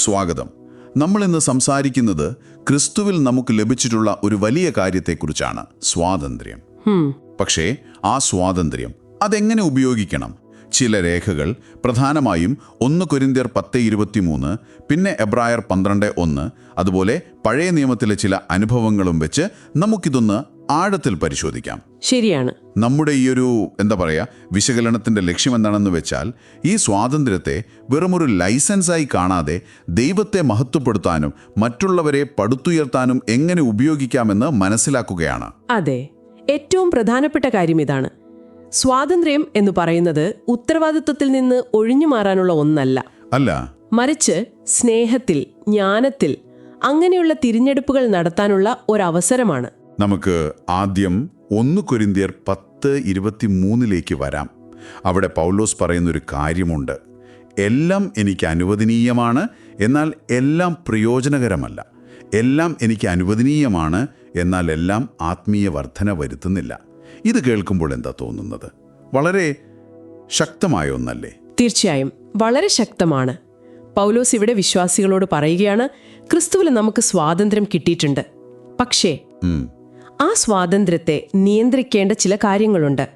സ്വാഗതം. നമ്മളിന്ന് സംസാരിക്കുന്നത് ക്രിസ്തുവിൽ നമുക്ക് ലഭിച്ചിട്ടുള്ള ഒരു വലിയ കാര്യത്തെക്കുറിച്ചാണ്, സ്വാതന്ത്ര്യം. പക്ഷേ ആ സ്വാതന്ത്ര്യം അതെങ്ങനെ ഉപയോഗിക്കണം? ചില രേഖകൾ, പ്രധാനമായും 1 കൊരിന്ത്യർ 10:23, പിന്നെ എബ്രായർ 12:1, അതുപോലെ പഴയ നിയമത്തിലെ ചില അനുഭവങ്ങളും വെച്ച് നമുക്കിതൊന്ന് ആഴത്തിൽ പരിശോധിക്കാം. ശരിയാണ്. നമ്മുടെ ഈ ഒരു വിശകലനത്തിന്റെ ലക്ഷ്യം എന്താണെന്ന് വെച്ചാൽ, ഈ സ്വാതന്ത്ര്യത്തെ വെറുമൊരു ലൈസൻസായി കാണാതെ ദൈവത്തെ മഹത്വപ്പെടുത്താനും മറ്റുള്ളവരെ പടുത്തുയർത്താനും എങ്ങനെ ഉപയോഗിക്കാമെന്ന് മനസ്സിലാക്കുകയാണ്. അതെ, ഏറ്റവും പ്രധാനപ്പെട്ട കാര്യം ഇതാണ്. സ്വാതന്ത്ര്യം എന്ന് പറയുന്നത് ഉത്തരവാദിത്വത്തിൽ നിന്ന് ഒഴിഞ്ഞു മാറാനുള്ള ഒന്നല്ല. അല്ല, മറിച്ച് സ്നേഹത്തിൽ, ജ്ഞാനത്തിൽ അങ്ങനെയുള്ള തിരഞ്ഞെടുപ്പുകൾ നടത്താനുള്ള ഒരവസരമാണ്. നമുക്ക് ആദ്യം 1 കൊരിന്ത്യർ 10:23 വരാം. അവിടെ പൗലോസ് പറയുന്നൊരു കാര്യമുണ്ട്. എല്ലാം എനിക്ക് അനുവദനീയമാണ്, എന്നാൽ എല്ലാം പ്രയോജനകരമല്ല. എല്ലാം എനിക്ക് അനുവദനീയമാണ്, എന്നാൽ എല്ലാം ആത്മീയ വർധന വരുത്തുന്നില്ല. ഇത് കേൾക്കുമ്പോൾ എന്താ തോന്നുന്നത്? വളരെ ശക്തമായ ഒന്നല്ലേ? തീർച്ചയായും വളരെ ശക്തമാണ്. പൗലോസ് ഇവിടെ വിശ്വാസികളോട് പറയുകയാണ്, ക്രിസ്തുവിൽ നമുക്ക് സ്വാതന്ത്ര്യം കിട്ടിയിട്ടുണ്ട്. പക്ഷേ ആ സ്വാതന്ത്ര്യത്തെ നിയന്ത്രിക്കേണ്ട ചില കാര്യങ്ങളുണ്ട്.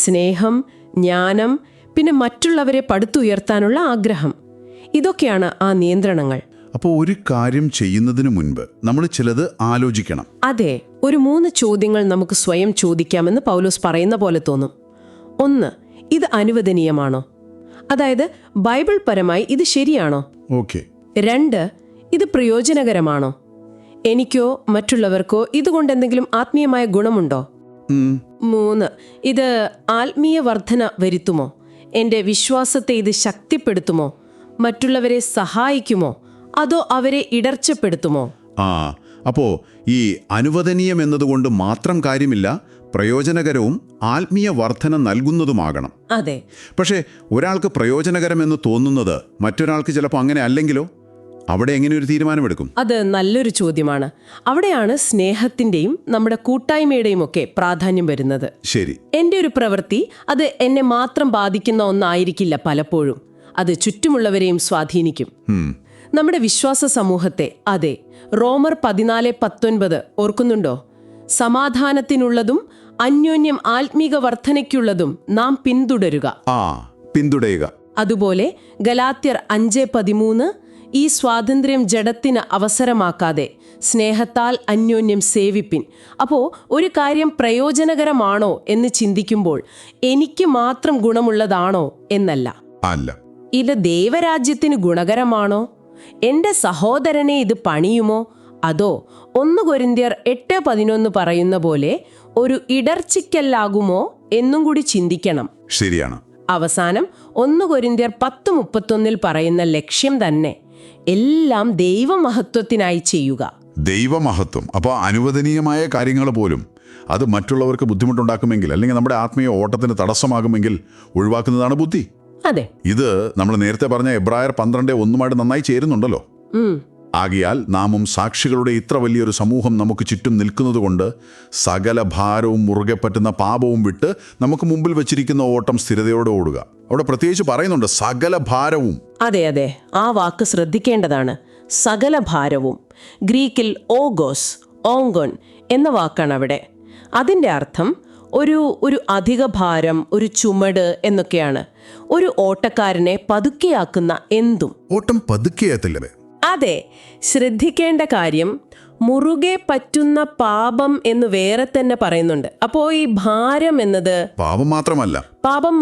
സ്നേഹം, ജ്ഞാനം, പിന്നെ മറ്റുള്ളവരെ പടുത്തുയർത്താനുള്ള ആഗ്രഹം. ഇതൊക്കെയാണ് ആ നിയന്ത്രണങ്ങൾ. അപ്പോൾ ഒരു കാര്യം ചെയ്യുന്നതിന് മുൻപ് നമ്മൾ ചിലത് ആലോചിക്കണം. അതെ, ഒരു 3 ചോദ്യങ്ങൾ നമുക്ക് സ്വയം ചോദിക്കാമെന്ന് പൗലോസ് പറയുന്ന പോലെ തോന്നും. 1, ഇത് അനുവദനീയമാണോ? അതായത് ബൈബിൾ പരമായി ഇത് ശരിയാണോ? ഓക്കെ. 2, ഇത് പ്രയോജനകരമാണോ? എനിക്കോ മറ്റുള്ളവർക്കോ ഇതുകൊണ്ട് എന്തെങ്കിലും ആത്മീയമായ ഗുണമുണ്ടോ? 3, ഇത് ആത്മീയ വർധന വരുത്തുമോ? എൻ്റെ വിശ്വാസത്തെ ഇത് ശക്തിപ്പെടുത്തുമോ? മറ്റുള്ളവരെ സഹായിക്കുമോ? അതോ അവരെ ഇടർച്ചപ്പെടുത്തുമോ? അപ്പോ ഈ അനുവദനീയം എന്നതുകൊണ്ട് മാത്രം കാര്യമില്ല, പ്രയോജനകരവും ആത്മീയ വർധന നൽകുന്നതുമാകണം. അതെ. പക്ഷേ ഒരാൾക്ക് പ്രയോജനകരമെന്ന് തോന്നുന്നത് മറ്റൊരാൾക്ക് ചിലപ്പോൾ അങ്ങനെ അല്ലെങ്കിലോ? അവിടെ എങ്ങനെ ഒരു തീരുമാനമെടുക്കും? അത് നല്ലൊരു ചോദ്യമാണ്. അവിടെയാണ് സ്നേഹത്തിന്റെയും നമ്മുടെ കൂട്ടായ്മയുടെയും ഒക്കെ പ്രാധാന്യം വരുന്നത്. ശരി. എൻ്റെ ഒരു പ്രവൃത്തി അത് എന്നെ മാത്രം ബാധിക്കുന്ന ഒന്നായിരിക്കില്ല. പലപ്പോഴും അത് ചുറ്റുമുള്ളവരെയും സ്വാധീനിക്കും. നമ്മുടെ വിശ്വാസ സമൂഹത്തെ. അതെ, റോമർ 14:19 ഓർക്കുന്നുണ്ടോ? സമാധാനത്തിനുള്ളതും അന്യോന്യം ആത്മീക വർധനയ്ക്കുള്ളതും നാം പിന്തുടരുക. അതുപോലെ ഗലാത്യർ 5:13, ഈ സ്വാതന്ത്ര്യം ജഡത്തിന് അവസരമാക്കാതെ സ്നേഹത്താൽ അന്യോന്യം സേവിപ്പിൻ. അപ്പോൾ ഒരു കാര്യം പ്രയോജനകരമാണോ എന്ന് ചിന്തിക്കുമ്പോൾ എനിക്ക് മാത്രം ഗുണമുള്ളതാണോ എന്നല്ല. അല്ല, ഇത് ദൈവരാജ്യത്തിന് ഗുണകരമാണോ? എൻ്റെ സഹോദരനെ ഇത് പണിയുമോ? അതോ 1 കൊരിന്ത്യർ 8:11 പറയുന്ന പോലെ ഒരു ഇടർച്ചിക്കല്ലാകുമോ എന്നും കൂടി ചിന്തിക്കണം. ശരിയാണ്. അവസാനം 1 കൊരിന്ത്യർ 10:31 പറയുന്ന ലക്ഷ്യം തന്നെ, എല്ലാം ദൈവമഹത്വത്തിനായി ചെയ്യുക. ദൈവമഹത്വം. അപ്പോൾ അനുവദനീയമായ കാര്യങ്ങൾ പോലും അത് മറ്റുള്ളവർക്ക് ബുദ്ധിമുട്ടുണ്ടാക്കുമെങ്കിൽ, അല്ലെങ്കിൽ നമ്മുടെ ആത്മീയ ഓട്ടത്തിന് തടസ്സമാകുമെങ്കിൽ ഒഴിവാക്കുന്നതാണ് ബുദ്ധി. അതെ, ഇത് നമ്മൾ നേരത്തെ പറഞ്ഞ എബ്രായർ 12:1 നന്നായി ചേരുന്നുണ്ടല്ലോ. ആകയാൽ നാമും സാക്ഷികളുടെ ഇത്ര വലിയൊരു സമൂഹം നമുക്ക് ചുറ്റും നിൽക്കുന്നതുകൊണ്ട് സകല ഭാരവും മുറുകെ പറ്റുന്ന പാപവും വിട്ട് നമുക്ക് മുമ്പിൽ വെച്ചിരിക്കുന്ന ഓട്ടം സ്ഥിരതയോടെ ഓടുക. അവിടെ പ്രത്യേകിച്ച് പറയുന്നുണ്ട്, സകല ഭാരവും. അതെ അതെ, ആ വാക്ക് ശ്രദ്ധിക്കേണ്ടതാണ്. സകല ഭാരവും. ഗ്രീക്കിൽ ഓഗോസ്, ഓങ്കോൻ എന്ന വാക്കാണ് അവിടെ. അതിൻ്റെ അർത്ഥം ഒരു അധിക ഭാരം, ഒരു ചുമട് എന്നൊക്കെയാണ്. ഒരു ഓട്ടക്കാരനെ പതുക്കെയാക്കുന്ന എന്തും. ഓട്ടം പതുക്കെയാത്തില്ലേ? അതെ, ശ്രദ്ധിക്കേണ്ട കാര്യം, മുറുകെ പറ്റുന്ന പാപം എന്ന് വേറെ തന്നെ പറയുന്നുണ്ട്. അപ്പോൾ ഈ ഭാരം എന്നത് പാപം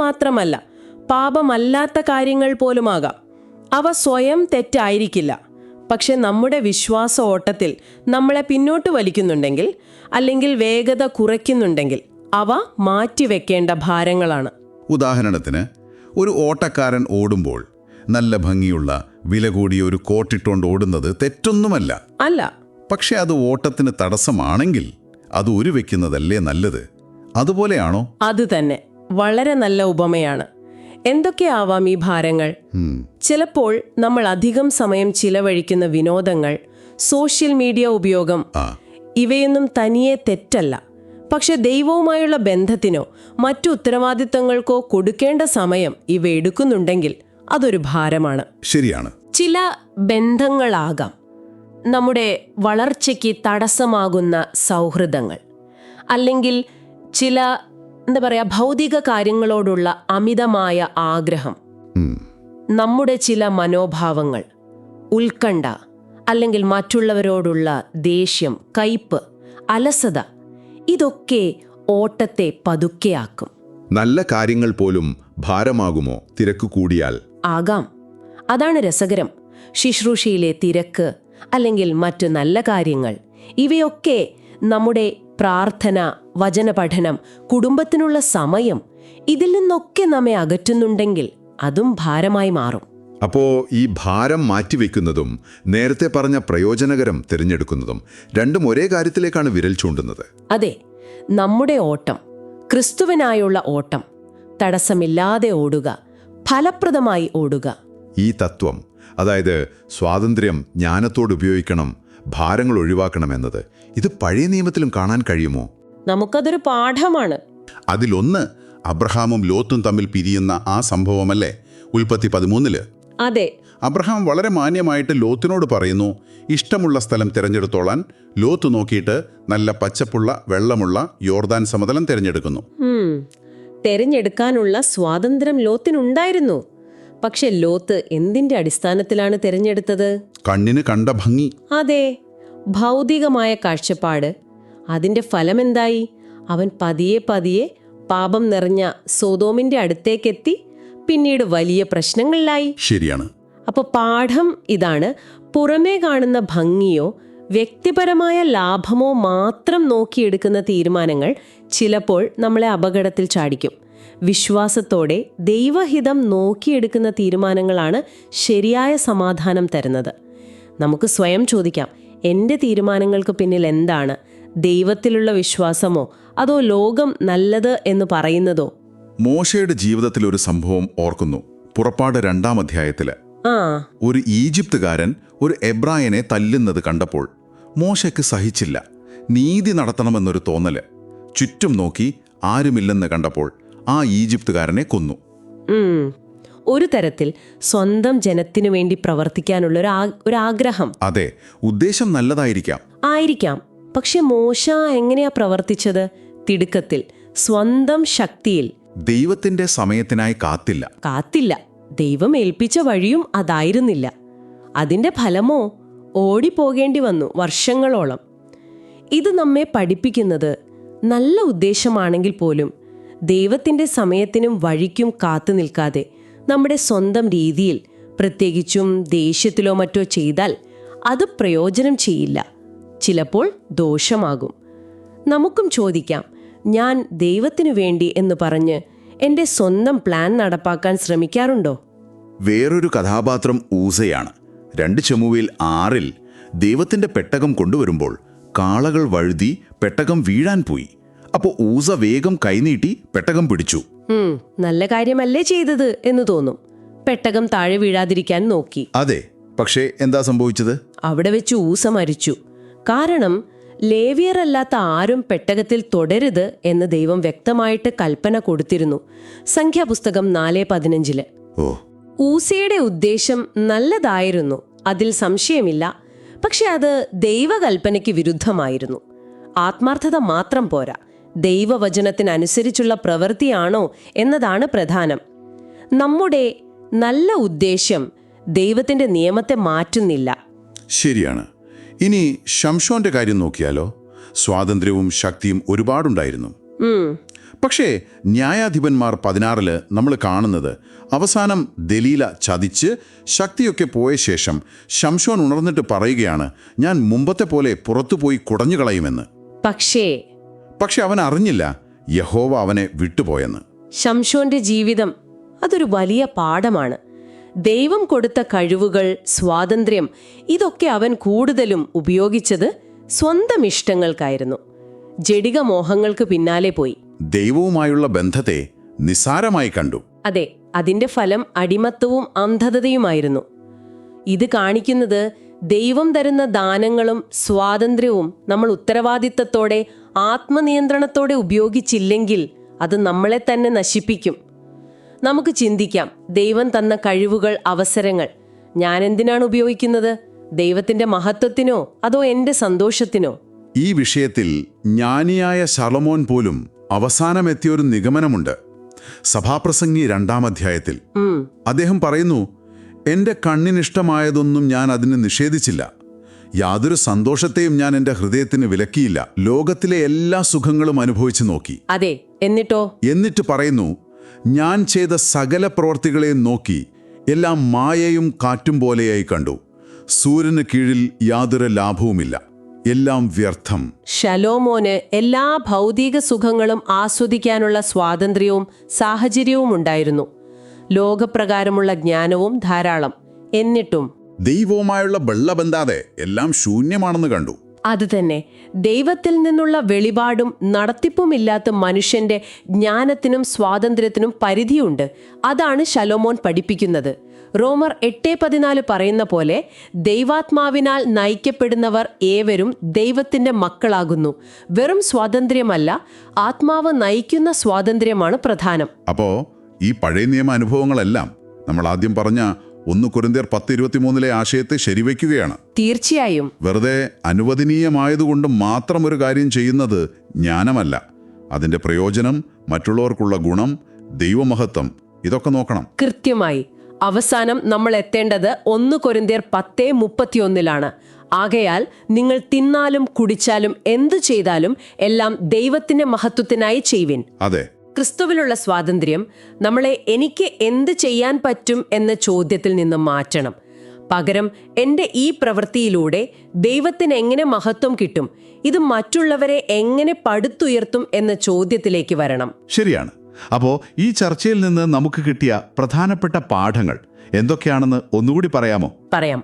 മാത്രമല്ല, പാപമല്ലാത്ത കാര്യങ്ങൾ പോലുമാകാം. അവ സ്വയം തെറ്റായിരിക്കില്ല. പക്ഷെ നമ്മുടെ വിശ്വാസ ഓട്ടത്തിൽ നമ്മളെ പിന്നോട്ട് വലിക്കുന്നുണ്ടെങ്കിൽ, അല്ലെങ്കിൽ വേഗത കുറയ്ക്കുന്നുണ്ടെങ്കിൽ, അവ മാറ്റിവെക്കേണ്ട ഭാരങ്ങളാണ്. ഉദാഹരണത്തിന്, ഒരു ഓട്ടക്കാരൻ ഓടുമ്പോൾ നല്ല ഭംഗിയുള്ള വില കൂടിയ ഒരു കോട്ടിട്ടുകൊണ്ട് ഓടുന്നത് തെറ്റൊന്നുമല്ല. അല്ല. പക്ഷെ അത് ഓട്ടത്തിന് തടസ്സമാണെങ്കിൽ അത് ഉരുവെക്കുന്നതല്ലേ നല്ലത്? അതുപോലെയാണോ? അത് തന്നെ, വളരെ നല്ല ഉപമയാണ്. എന്തൊക്കെയാവാം ഈ ഭാരങ്ങൾ? ചിലപ്പോൾ നമ്മൾ അധികം സമയം ചിലവഴിക്കുന്ന വിനോദങ്ങൾ, സോഷ്യൽ മീഡിയ ഉപയോഗം, ഇവയൊന്നും തനിയെ തെറ്റല്ല. പക്ഷെ ദൈവവുമായുള്ള ബന്ധത്തിനോ മറ്റു ഉത്തരവാദിത്തങ്ങൾക്കോ കൊടുക്കേണ്ട സമയം ഇവ എടുക്കുന്നുണ്ടെങ്കിൽ അതൊരു ഭാരമാണ്. ശരിയാണ്. ചില ബന്ധങ്ങളാകാം, നമ്മുടെ വളർച്ചയ്ക്ക് തടസ്സമാകുന്ന സൗഹൃദങ്ങൾ, അല്ലെങ്കിൽ ചില ഭൗതിക കാര്യങ്ങളോടുള്ള അമിതമായ ആഗ്രഹം, നമ്മുടെ ചില മനോഭാവങ്ങൾ, ഉത്കണ്ഠ, അല്ലെങ്കിൽ മറ്റുള്ളവരോടുള്ള ദേഷ്യം, കയ്പ്, അലസത, ഇതൊക്കെ ഓട്ടത്തെ പതുക്കെയാക്കും. നല്ല കാര്യങ്ങൾ പോലും ഭാരമാകുമോ തിരക്ക് കൂടിയാൽ? ആകാം. അതാണ് രസകരം. ശുശ്രൂഷയിലെ തിരക്ക് അല്ലെങ്കിൽ മറ്റു നല്ല കാര്യങ്ങൾ, ഇവയൊക്കെ നമ്മുടെ പ്രാർത്ഥന, വചനപഠനം, കുടുംബത്തിനുള്ള സമയം, ഇതിൽ നിന്നൊക്കെ നമ്മെ അകറ്റുന്നുണ്ടെങ്കിൽ അതും ഭാരമായി മാറും. അപ്പോ ഈ ഭാരം മാറ്റിവെക്കുന്നതും നേരത്തെ പറഞ്ഞ പ്രയോജനകരം തിരഞ്ഞെടുക്കുന്നതും രണ്ടും ഒരേ കാര്യത്തിലേക്കാണ് വിരൽ ചൂണ്ടുന്നത്. അതെ, നമ്മുടെ ഓട്ടം, ക്രിസ്തുവിനായുള്ള ഓട്ടം, തടസ്സമില്ലാതെ ഓടുക, ഫലപ്രദമായി ഓടുക. ഈ തത്വം, അതായത് സ്വാതന്ത്ര്യം ജ്ഞാനത്തോട് ഉപയോഗിക്കണം, ഭാരങ്ങൾ ഒഴിവാക്കണം എന്നത്, ഇത് പഴയ നിയമത്തിലും കാണാൻ കഴിയുമോ? നമുക്കതൊരു പാഠമാണ്. അതിലൊന്ന് അബ്രഹാമും ലോത്തും തമ്മിൽ പിരിയുന്ന ആ സംഭവമല്ലേ, ഉൽപ്പത്തി 13. അതെ. അബ്രഹാം വളരെ മാന്യമായിട്ട് ലോത്തിനോട് പറയുന്നു, ഇഷ്ടമുള്ള സ്ഥലം തിരഞ്ഞെടുത്തോളാൻ. ലോത്ത് നോക്കിയിട്ട് നല്ല പച്ചപ്പുള്ള വെള്ളമുള്ള യോർദാൻ സമതലം തിരഞ്ഞെടുക്കുന്നു. തിരഞ്ഞെടുക്കാനുള്ള സ്വാതന്ത്ര്യം ലോത്തിനുണ്ടായിരുന്നു. പക്ഷെ ലോത്ത് എന്തിന്റെ അടിസ്ഥാനത്തിലാണ് തിരഞ്ഞെടുത്തത്? കണ്ണിന് കണ്ട ഭംഗി. അതെ, ഭൗതികമായ കാഴ്ചപ്പാട്. അതിന്റെ ഫലമെന്തായി? അവൻ പതിയെ പതിയെ പാപം നിറഞ്ഞ സോദോമിന്റെ അടുത്തേക്കെത്തി, പിന്നീട് വലിയ പ്രശ്നങ്ങളിലായി. ശരിയാണ്. അപ്പോൾ പാഠം ഇതാണ്: പുറമേ കാണുന്ന ഭംഗിയോ വ്യക്തിപരമായ ലാഭമോ മാത്രം നോക്കിയെടുക്കുന്ന തീരുമാനങ്ങൾ ചിലപ്പോൾ നമ്മളെ അപകടത്തിൽ ചാടിക്കും. വിശ്വാസത്തോടെ ദൈവഹിതം നോക്കിയെടുക്കുന്ന തീരുമാനങ്ങളാണ് ശരിയായ സമാധാനം തരുന്നത്. നമുക്ക് സ്വയം ചോദിക്കാം, എൻ്റെ തീരുമാനങ്ങൾക്ക് പിന്നിൽ എന്താണ്? ദൈവത്തിലുള്ള വിശ്വാസമോ അതോ ലോകം നല്ലത് എന്ന് പറയുന്നതോ? മോശയുടെ ജീവിതത്തിൽ ഒരു സംഭവം ഓർക്കുന്നു. പുറപ്പാട് 2-ാം അധ്യായത്തില് ഒരു ഈജിപ്തുകാരൻ ഒരു എബ്രായനെ തല്ലുന്നത് കണ്ടപ്പോൾ മോശയ്ക്ക് സഹിച്ചില്ല. നീതി നടത്തണമെന്നൊരു തോന്നല്. ചുറ്റും നോക്കി ആരുമില്ലെന്ന് കണ്ടപ്പോൾ ആ ഈജിപ്തുകാരനെ കൊന്നു. ഒരു തരത്തിൽ സ്വന്തം ജനത്തിനു വേണ്ടി പ്രവർത്തിക്കാനുള്ള ഒരാഗ്രഹം. അതെ, ഉദ്ദേശം നല്ലതായിരിക്കാം. ആയിരിക്കാം. പക്ഷെ മോശ എങ്ങനെയാ പ്രവർത്തിച്ചത്? തിടുക്കത്തിൽ, സ്വന്തം ശക്തിയിൽ. ദൈവത്തിന്റെ സമയത്തിനായി കാത്തില്ല. ദൈവം ഏൽപ്പിച്ച വഴിയും അതായിരുന്നില്ല. അതിന്റെ ഫലമോ ഓടിപ്പോകേണ്ടി വന്നു വർഷങ്ങളോളം. ഇത് നമ്മെ പഠിപ്പിക്കുന്നത്, നല്ല ഉദ്ദേശമാണെങ്കിൽ പോലും ദൈവത്തിന്റെ സമയത്തിനും വഴിക്കും കാത്തു നിൽക്കാതെ നമ്മുടെ സ്വന്തം രീതിയിൽ, പ്രത്യേകിച്ചും ദേഷ്യത്തിലോ മറ്റോ ചെയ്താൽ അത് പ്രയോജനം ചെയ്യില്ല, ചിലപ്പോൾ ദോഷമാകും. നമുക്കും ചോദിക്കാം, ഞാൻ ദൈവത്തിനു വേണ്ടി എന്ന് പറഞ്ഞ് എൻ്റെ സ്വന്തം പ്ലാൻ നടപ്പാക്കാൻ ശ്രമിക്കാറുണ്ടോ? വേറൊരു കഥാപാത്രം ഊസയാണ്. 2 ശമൂവേൽ 6 ദൈവത്തിന്റെ പെട്ടകം കൊണ്ടുവരുമ്പോൾ കാളകൾ വഴുതി പെട്ടകം വീഴാൻ പോയി. അപ്പോൾ ഊസ വേഗം കൈനീട്ടി പെട്ടകം പിടിച്ചു. നല്ല കാര്യമല്ലേ ചെയ്തത് എന്ന് തോന്നും. പെട്ടകം താഴെ വീഴാതിരിക്കാൻ നോക്കി. അതെ, പക്ഷേ എന്താ സംഭവിച്ചത്? അവിടെ വെച്ച് ഊസ മരിച്ചു. കാരണം ലേവ്യരല്ലാത്ത ആരും പെട്ടകത്തിൽ തൊടരുത് എന്ന് ദൈവം വ്യക്തമായിട്ട് കൽപ്പന കൊടുത്തിരുന്നു. സംഖ്യാപുസ്തകം 4:15. ഊസയുടെ ഉദ്ദേശം നല്ലതായിരുന്നു, അതിൽ സംശയമില്ല. പക്ഷെ അത് ദൈവകൽപ്പനയ്ക്ക് വിരുദ്ധമായിരുന്നു. ആത്മാർത്ഥത മാത്രം പോരാ, ദൈവവചനത്തിനനുസരിച്ചുള്ള പ്രവൃത്തിയാണോ എന്നതാണ് പ്രധാനം. നമ്മുടെ നല്ല ഉദ്ദേശം ദൈവത്തിന്റെ നിയമത്തെ മാറ്റുന്നില്ല. ശരിയാണ്. ഇനി ശംശോന്റെ കാര്യം നോക്കിയാലോ? സ്വാതന്ത്ര്യവും ശക്തിയും ഒരുപാടുണ്ടായിരുന്നു. പക്ഷേ ന്യായാധിപന്മാർ 16 നമ്മൾ കാണുന്നത്, അവസാനം ദലീല ചതിച്ച് ശക്തിയൊക്കെ പോയ ശേഷം ശംശോൻ ഉണർന്നിട്ട് പറയുകയാണ്, ഞാൻ മുമ്പത്തെ പോലെ പുറത്തുപോയി കുടഞ്ഞുകളയുമെന്ന്. പക്ഷേ അവൻ അറിഞ്ഞില്ല യഹോവ അവനെ വിട്ടുപോയെന്ന്. ശംശോന്റെ ജീവിതം അതൊരു വലിയ പാഠമാണ്. ദൈവം കൊടുത്ത കഴിവുകൾ, സ്വാതന്ത്ര്യം, ഇതൊക്കെ അവൻ കൂടുതലും ഉപയോഗിച്ചത് സ്വന്തം ഇഷ്ടങ്ങൾക്കായിരുന്നു. ജഡിക മോഹങ്ങൾക്ക് പിന്നാലെ പോയി. ദൈവവുമായുള്ള ബന്ധത്തെ നിസ്സാരമായി കണ്ടു. അതെ, അതിന്റെ ഫലം അടിമത്തവും അന്ധതയുമായിരുന്നു. ഇത് കാണിക്കുന്നത്, ദൈവം തരുന്ന ദാനങ്ങളും സ്വാതന്ത്ര്യവും നമ്മൾ ഉത്തരവാദിത്തത്തോടെ, ആത്മനിയന്ത്രണത്തോടെ ഉപയോഗിച്ചില്ലെങ്കിൽ അത് നമ്മളെ തന്നെ നശിപ്പിക്കും. നമുക്ക് ചിന്തിക്കാം, ദൈവം തന്ന കഴിവുകൾ, അവസരങ്ങൾ ഞാൻ എന്തിനാണ് ഉപയോഗിക്കുന്നത്? ദൈവത്തിന്റെ മഹത്വത്തിനോ അതോ എൻ്റെ സന്തോഷത്തിനോ? ഈ വിഷയത്തിൽ ജ്ഞാനിയായ ശലോമോൻ പോലും അവസാനമെത്തിയൊരു നിഗമനമുണ്ട്. സഭാപ്രസംഗി 2-ാം അധ്യായത്തിൽ അദ്ദേഹം പറയുന്നു, എൻ്റെ കണ്ണിനിഷ്ടമായതൊന്നും ഞാൻ അതിന് നിഷേധിച്ചില്ല, യാതൊരു സന്തോഷത്തെയും ഞാൻ എൻ്റെ ഹൃദയത്തിന് വിലക്കിയില്ല, ലോകത്തിലെ എല്ലാ സുഖങ്ങളും അനുഭവിച്ചു നോക്കി. അതെ, എന്നിട്ടോ? എന്നിട്ട് പറയുന്നു, ഞാൻ ചെയ്ത സകല പ്രവർത്തികളെയും നോക്കി എല്ലാം മായയും കാറ്റും പോലെയായി കണ്ടു. സൂര്യന് കീഴിൽ യാതൊരു ലാഭവുമില്ല, എല്ലാം വ്യർത്ഥം. ശലോമോന് എല്ലാ ഭൗതിക സുഖങ്ങളും ആസ്വദിക്കാനുള്ള സ്വാതന്ത്ര്യവും സാഹചര്യവും ഉണ്ടായിരുന്നു. ലോകപ്രകാരമുള്ള ജ്ഞാനവും ധാരാളം. എന്നിട്ടും ദൈവവുമായുള്ള ബന്ധമില്ലാതെ എല്ലാം ശൂന്യമാണെന്ന് കണ്ടു. അത് തന്നെ, ദൈവത്തിൽ നിന്നുള്ള വെളിപാടും നടത്തിപ്പുമില്ലാത്ത മനുഷ്യന്റെ ജ്ഞാനത്തിനും സ്വാതന്ത്ര്യത്തിനും പരിധിയുണ്ട്. അതാണ് ശലോമോൻ പഠിപ്പിക്കുന്നത്. റോമർ 8:14 പറയുന്ന പോലെ, ദൈവാത്മാവിനാൽ നയിക്കപ്പെടുന്നവർ ഏവരും ദൈവത്തിന്റെ മക്കളാകുന്നു. വെറും സ്വാതന്ത്ര്യമല്ല, ആത്മാവ് നയിക്കുന്ന സ്വാതന്ത്ര്യമാണ് പ്രധാനം. അപ്പോ ഈ പഴയ നിയമ അനുഭവങ്ങളെല്ലാം നമ്മൾ ആദ്യം പറഞ്ഞ 1 കൊരിന്ത്യർ 10:23 ആശയത്തെ ശരിവയ്ക്കുകയാണ്. തീർച്ചയായും. വെറുതെ അനുവദനീയമായതുകൊണ്ട് മാത്രം ഒരു കാര്യം ചെയ്യുന്നത് ജ്ഞാനമല്ല. അതിന്റെ പ്രയോജനം, മറ്റുള്ളവർക്കുള്ള ഗുണം, ദൈവമഹത്വം, ഇതൊക്കെ നോക്കണം. കൃത്യമായി. അവസാനം നമ്മൾ എത്തേണ്ടത് 1 കൊരിന്ത്യർ 10:31 ആകയാൽ നിങ്ങൾ തിന്നാലും കുടിച്ചാലും എന്തു ചെയ്താലും എല്ലാം ദൈവത്തിന്റെ മഹത്വത്തിനായി ചെയ്യുവിൻ. അതെ, ക്രിസ്തുവിലുള്ള സ്വാതന്ത്ര്യം നമ്മളെ എനിക്ക് എന്ത് ചെയ്യാൻ പറ്റും എന്ന ചോദ്യത്തിൽ നിന്ന് മാറ്റണം. പകരം എൻ്റെ ഈ പ്രവൃത്തിയിലൂടെ ദൈവത്തിന് എങ്ങനെ മഹത്വം കിട്ടും, ഇത് മറ്റുള്ളവരെ എങ്ങനെ പടുത്തുയർത്തും എന്ന ചോദ്യത്തിലേക്ക് വരണം. ശരിയാണ്. അപ്പോൾ ഈ ചർച്ചയിൽ നിന്ന് നമുക്ക് കിട്ടിയ പ്രധാനപ്പെട്ട പാഠങ്ങൾ എന്തൊക്കെയാണെന്ന് ഒന്നുകൂടി പറയാമോ? പറയാം.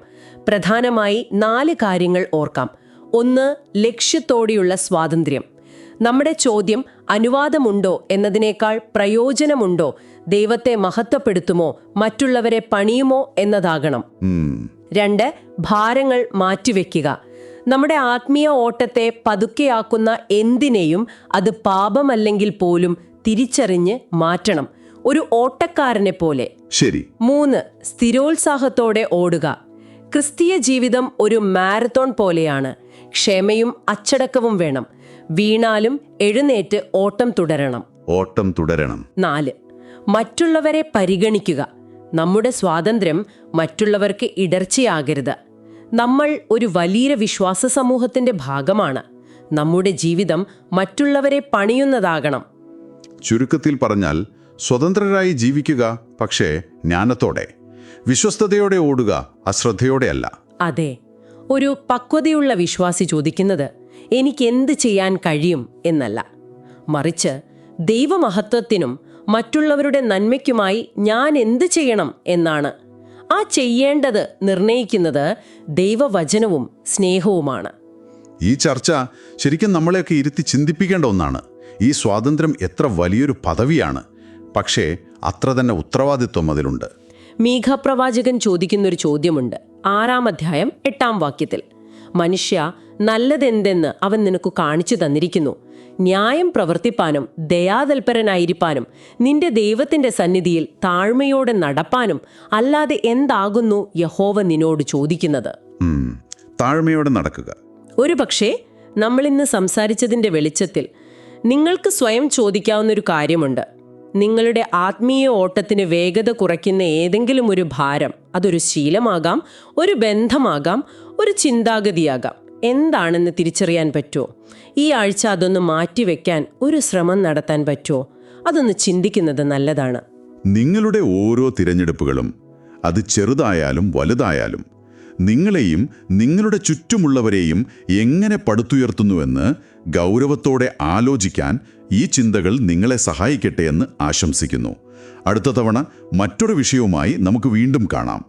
പ്രധാനമായി 4 കാര്യങ്ങൾ ഓർക്കാം. 1, ലക്ഷ്യത്തോടെയുള്ള സ്വാതന്ത്ര്യം. നമ്മുടെ ചോദ്യം അനുവാദമുണ്ടോ എന്നതിനേക്കാൾ പ്രയോജനമുണ്ടോ, ദൈവത്തെ മഹത്വപ്പെടുത്തുമോ, മറ്റുള്ളവരെ പണിയുമോ എന്നതാകണം. 2, ഭാരങ്ങൾ മാറ്റിവെക്കുക. നമ്മുടെ ആത്മീയ ഓട്ടത്തെ പതുക്കെയാക്കുന്ന എന്തിനേയും അത് പാപമല്ലെങ്കിൽ പോലും തിരിച്ചറിഞ്ഞ് മാറ്റണം, ഒരു ഓട്ടക്കാരനെ പോലെ. ശരി. 3, സ്ഥിരോത്സാഹത്തോടെ ഓടുക. ക്രിസ്തീയ ജീവിതം ഒരു മാരത്തോൺ പോലെയാണ്. ക്ഷമയും അച്ചടക്കവും വേണം. വീണാലും എഴുന്നേറ്റ് ഓട്ടം തുടരണം. 4, മറ്റുള്ളവരെ പരിഗണിക്കുക. നമ്മുടെ സ്വാതന്ത്ര്യം മറ്റുള്ളവർക്ക് ഇടർച്ചയാകരുത്. നമ്മൾ ഒരു വലിയ വിശ്വാസ സമൂഹത്തിന്റെ ഭാഗമാണ്. നമ്മുടെ ജീവിതം മറ്റുള്ളവരെ പണിയുന്നതാകണം. ചുരുക്കത്തിൽ പറഞ്ഞാൽ, സ്വതന്ത്രരായി ജീവിക്കുക, പക്ഷേ ജ്ഞാനത്തോടെ, വിശ്വസ്തയോടെ ഓടുക, അശ്രദ്ധയോടെയല്ല. അതെ, ഒരു പക്വതയുള്ള വിശ്വാസി ചോദിക്കുന്നത് എനിക്ക് എന്ത് ചെയ്യാൻ കഴിയും എന്നല്ല, മറിച്ച് ദൈവമഹത്വത്തിനും മറ്റുള്ളവരുടെ നന്മയ്ക്കുമായി ഞാൻ എന്ത് ചെയ്യണം എന്നാണ്. ആ ചെയ്യേണ്ടത് നിർണയിക്കുന്നത് ദൈവവചനവും സ്നേഹവുമാണ്. ഈ ചർച്ച ശരിക്കും നമ്മളെയൊക്കെ ഇരുത്തി ചിന്തിപ്പിക്കേണ്ട ഒന്നാണ്. ഈ സ്വാതന്ത്ര്യം എത്ര വലിയൊരു പദവിയാണ്, പക്ഷേ അത്ര തന്നെ ഉത്തരവാദിത്വം അതിലുണ്ട്. മീഖാപ്രവാചകൻ ചോദിക്കുന്നൊരു ചോദ്യമുണ്ട്. 6-ാം അധ്യായം 8-ാം വാക്യത്തിൽ, മനുഷ്യ, നല്ലതെന്തെന്ന് അവൻ നിനക്ക് കാണിച്ചു തന്നിരിക്കുന്നു. ന്യായം പ്രവർത്തിപ്പാനും ദയാതൽപരനായിരിക്കാനും നിന്റെ ദൈവത്തിന്റെ സന്നിധിയിൽ താഴ്മയോടെ നടപ്പാനും അല്ലാതെ എന്താകുന്നു യഹോവ നിന്നോട് ചോദിക്കുന്നത്? താഴ്മയോടെ നടക്കുക. ഒരു പക്ഷേ നമ്മളിന്ന് സംസാരിച്ചതിൻ്റെ വെളിച്ചത്തിൽ നിങ്ങൾക്ക് സ്വയം ചോദിക്കാവുന്നൊരു കാര്യമുണ്ട്. നിങ്ങളുടെ ആത്മീയ ഓട്ടത്തിന് വേഗത കുറയ്ക്കുന്ന ഏതെങ്കിലും ഒരു ഭാരം, അതൊരു ശീലമാകാം, ഒരു ബന്ധമാകാം, ഒരു ചിന്താഗതിയാകാം, എന്താണെന്ന് തിരിച്ചറിയാൻ പറ്റുമോ? ഈ ആഴ്ച അതൊന്ന് മാറ്റിവെക്കാൻ ഒരു ശ്രമം നടത്താൻ പറ്റുമോ? അതൊന്ന് ചിന്തിക്കുന്നത് നല്ലതാണ്. നിങ്ങളുടെ ഓരോ തിരഞ്ഞെടുപ്പുകളും, അത് ചെറുതായാലും വലുതായാലും, നിങ്ങളെയും നിങ്ങളുടെ ചുറ്റുമുള്ളവരെയും എങ്ങനെ പടുത്തുയർത്തുന്നുവെന്ന് ഗൗരവത്തോടെ ആലോചിക്കാൻ ഈ ചിന്തകൾ നിങ്ങളെ സഹായിക്കട്ടെ എന്ന് ആശംസിക്കുന്നു. അടുത്ത തവണ മറ്റൊരു വിഷയവുമായി നമുക്ക് വീണ്ടും കാണാം.